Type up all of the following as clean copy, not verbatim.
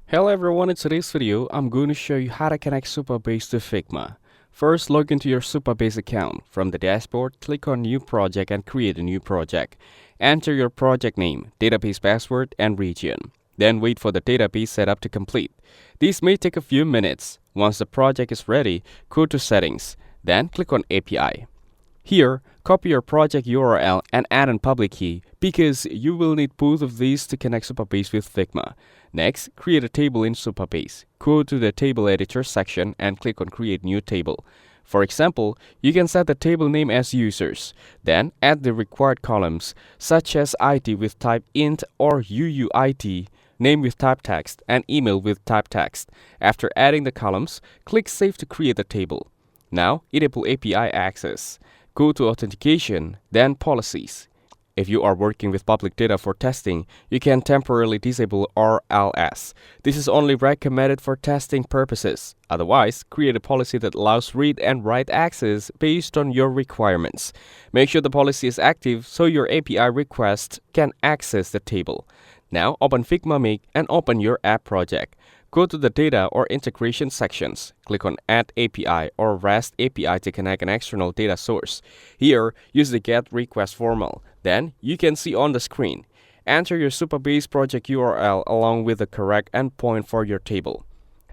Hello everyone, in today's video, I'm going to show you how to connect Supabase to Figma. First, log into your Supabase account. From the dashboard, click on New Project and create a new project. Enter your project name, database password, and region. Then wait for the database setup to complete. This may take a few minutes. Once the project is ready, go to Settings. Then click on API. Here, copy your project URL and add a public key because you will need both of these to connect Supabase with Figma. Next, create a table in Supabase. Go to the Table Editor section and click on Create New Table. For example, you can set the table name as Users. Then, add the required columns, such as ID with type int or UUID, name with type text, and email with type text. After adding the columns, click Save to create the table. Now, enable API access. Go to Authentication, then Policies. If you are working with public data for testing, you can temporarily disable RLS. This is only recommended for testing purposes. Otherwise, create a policy that allows read and write access based on your requirements. Make sure the policy is active so your API request can access the table. Now, open Figma Make and open your app project. Go to the Data or Integration sections. Click on Add API or REST API to connect an external data source. Here, use the GET request formal. Then, you can see on the screen. Enter your Supabase project URL along with the correct endpoint for your table.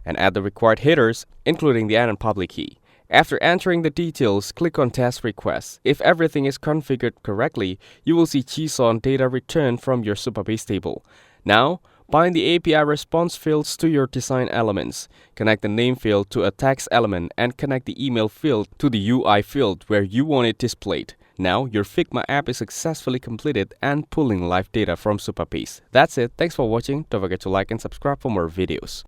And add the required headers, including the add public key. After entering the details, click on Test Requests. If everything is configured correctly, you will see JSON data returned from your Supabase table. Now, bind the API response fields to your design elements. Connect the name field to a text element and connect the email field to the UI field where you want it displayed. Now, your Figma app is successfully completed and pulling live data from Supabase. That's it. Thanks for watching. Don't forget to like and subscribe for more videos.